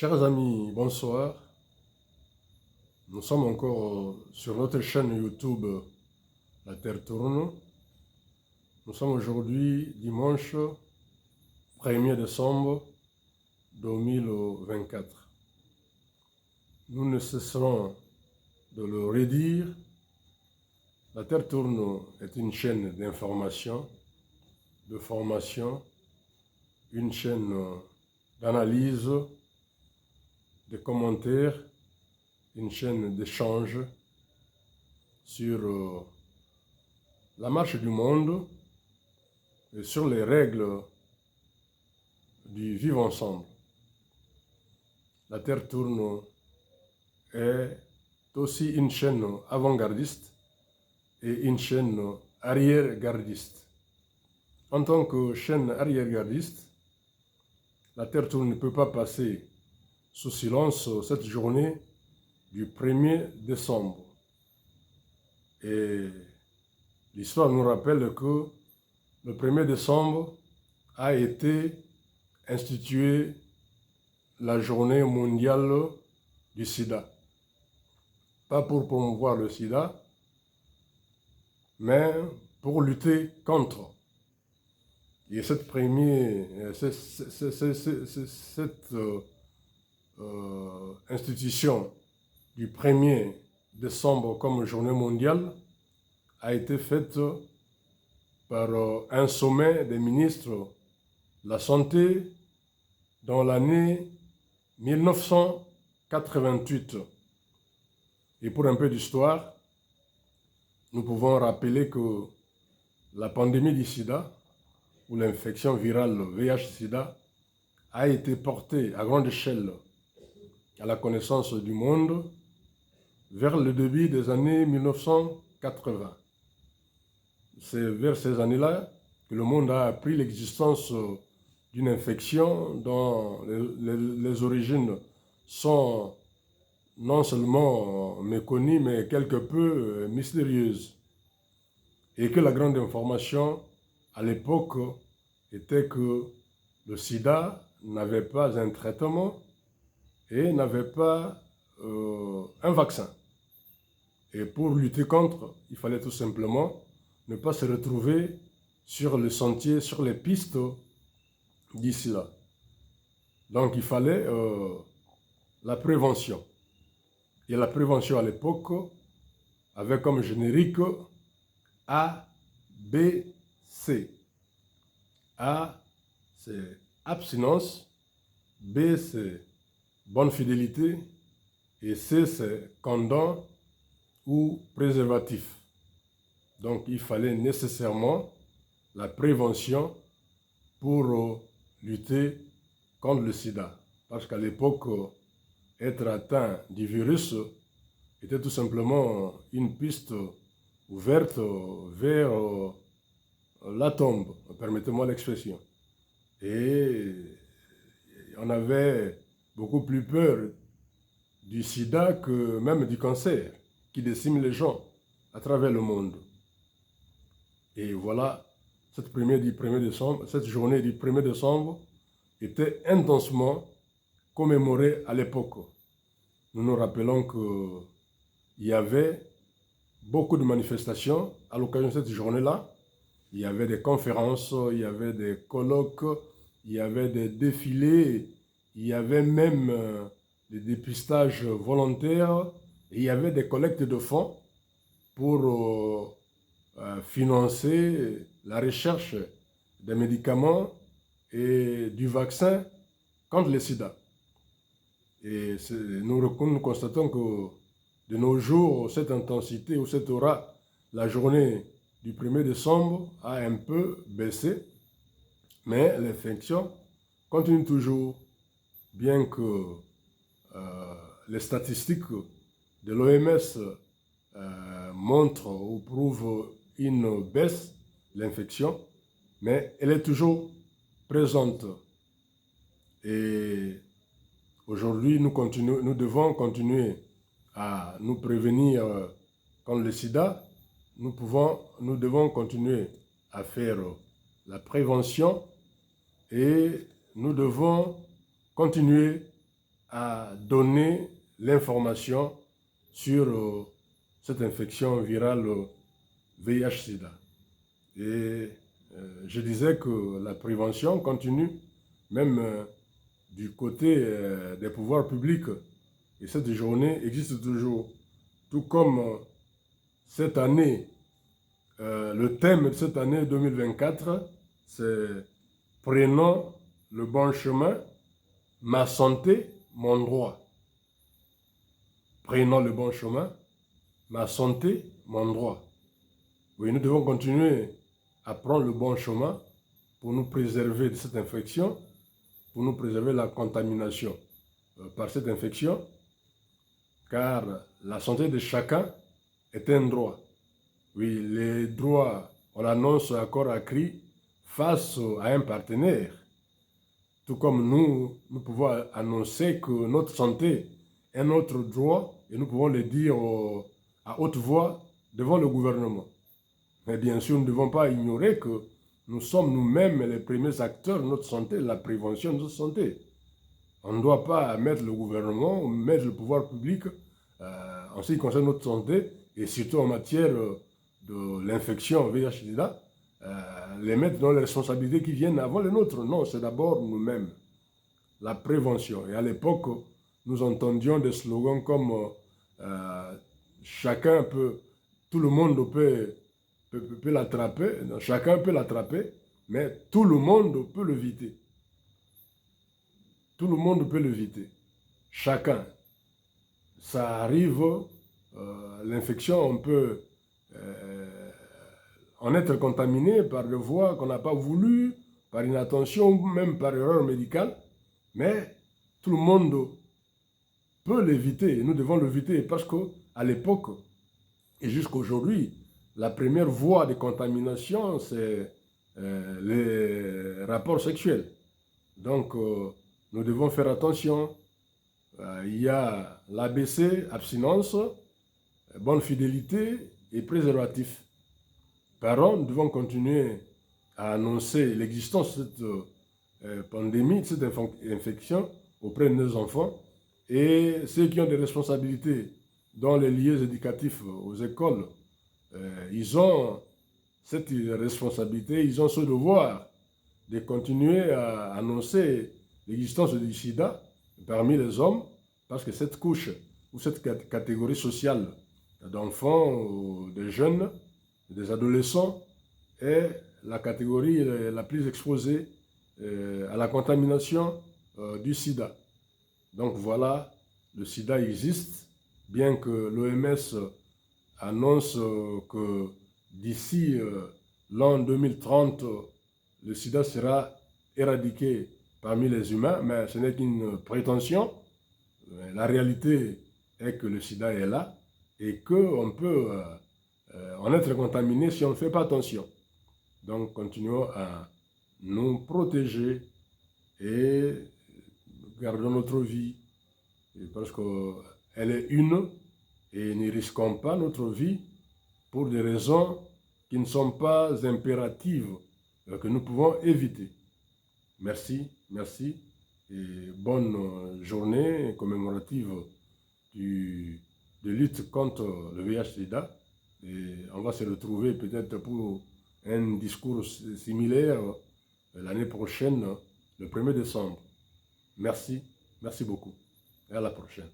Chers amis, bonsoir. Nous sommes encore sur notre chaîne YouTube La Terre tourne. Nous sommes aujourd'hui dimanche 1er décembre 2024. Nous ne cesserons de le redire. La Terre tourne est une chaîne d'information, de formation, une chaîne d'analyse, de commentaires, une chaîne d'échange sur la marche du monde et sur les règles du vivre ensemble. La Terre tourne est aussi une chaîne avant-gardiste et une chaîne arrière-gardiste. En tant que chaîne arrière-gardiste, la Terre tourne ne peut pas passer sous silence cette journée du 1er décembre. Et l'histoire nous rappelle que le 1er décembre a été instituée la journée mondiale du sida. Pas pour promouvoir le sida, mais pour lutter contre. Et cette institution du 1er décembre comme journée mondiale a été faite par un sommet des ministres de la Santé dans l'année 1988. Et pour un peu d'histoire, nous pouvons rappeler que la pandémie du sida, ou l'infection virale VIH-Sida, a été portée à grande échelle à la connaissance du monde vers le début des années 1980. C'est vers ces années-là que le monde a appris l'existence d'une infection dont les origines sont non seulement méconnues, mais quelque peu mystérieuses. Et que la grande information à l'époque était que le sida n'avait pas un traitement et n'avait pas un vaccin. Et pour lutter contre, il fallait tout simplement ne pas se retrouver sur le sentier, sur les pistes d'ici là. Donc il fallait la prévention. Et la prévention à l'époque avait comme générique A, B, C. A, c'est abstinence. B, c'est bonne fidélité. Et C, c'est condom ou préservatif. Donc, il fallait nécessairement la prévention pour lutter contre le sida. Parce qu'à l'époque, être atteint du virus était tout simplement une piste ouverte vers la tombe, permettez-moi l'expression. Et on avait beaucoup plus peur du sida que même du cancer qui décime les gens à travers le monde. Et voilà, cette journée du 1er décembre était intensement commémorée à l'époque. Nous nous rappelons qu'il y avait beaucoup de manifestations à l'occasion de cette journée-là. Il y avait des conférences, il y avait des colloques, il y avait des défilés, il y avait même des dépistages volontaires, et il y avait des collectes de fonds pour financer la recherche des médicaments et du vaccin contre le sida. Et nous constatons que de nos jours, cette intensité ou cette aura, la journée du 1er décembre a un peu baissé, mais l'infection continue toujours, bien que les statistiques de l'OMS montrent ou prouvent une baisse de l'infection, mais elle est toujours présente. Et aujourd'hui, nous devons continuer à nous prévenir contre le sida. Nous devons continuer à faire la prévention et nous devons continuer à donner l'information sur cette infection virale VIH-Sida. Et je disais que la prévention continue, même du côté des pouvoirs publics. Et cette journée existe toujours. Tout comme cette année, le thème de cette année 2024, c'est « Prenons le bon chemin, ma santé, mon droit ». Prenons le bon chemin, ma santé, mon droit. Oui, nous devons continuer à prendre le bon chemin pour nous préserver de cette infection, pour nous préserver de la contamination par cette infection, car la santé de chacun est un droit. Oui, les droits, on l'annonce à corps à cri face à un partenaire. Tout comme nous pouvons annoncer que notre santé est notre droit et nous pouvons le dire à haute voix devant le gouvernement. Mais bien sûr, nous ne devons pas ignorer que nous sommes nous-mêmes les premiers acteurs de notre santé, la prévention de notre santé. On ne doit pas mettre le gouvernement, mettre le pouvoir public en ce qui concerne notre santé et surtout en matière de l'infection VIH-Sida, les mettre dans les responsabilités qui viennent avant les nôtres. Non, c'est d'abord nous-mêmes. La prévention. Et à l'époque, nous entendions des slogans comme chacun peut, tout le monde peut l'attraper, chacun peut l'attraper, mais tout le monde peut l'éviter. Tout le monde peut l'éviter. Chacun. Ça arrive, l'infection, on peut en être contaminé par des voies qu'on n'a pas voulu, par inattention ou même par erreur médicale, mais tout le monde peut l'éviter. Nous devons l'éviter parce qu'à l'époque et jusqu'à aujourd'hui, la première voie de contamination, c'est les rapports sexuels. Donc, nous devons faire attention. Il y a l'ABC, abstinence, bonne fidélité et préservatif. Parents, nous devons continuer à annoncer l'existence de cette pandémie, de cette infection auprès de nos enfants. Et ceux qui ont des responsabilités dans les lieux éducatifs aux écoles, ils ont cette responsabilité, ils ont ce devoir de continuer à annoncer l'existence du sida parmi les hommes, parce que cette couche ou cette catégorie sociale d'enfants, de jeunes, des adolescents est la catégorie la plus exposée à la contamination du sida. Donc voilà, le sida existe, bien que l'OMS annonce que d'ici l'an 2030, le sida sera éradiqué parmi les humains, mais ce n'est qu'une prétention. La réalité est que le sida est là et qu'on peut en être contaminé si on ne fait pas attention. Donc continuons à nous protéger et gardons notre vie parce qu'elle est une et ne risquons pas notre vie pour des raisons qui ne sont pas impératives, que nous pouvons éviter. Merci, merci et bonne journée commémorative de lutte contre le VIH-Sida. Et on va se retrouver peut-être pour un discours similaire l'année prochaine, le 1er décembre. Merci, merci beaucoup et à la prochaine.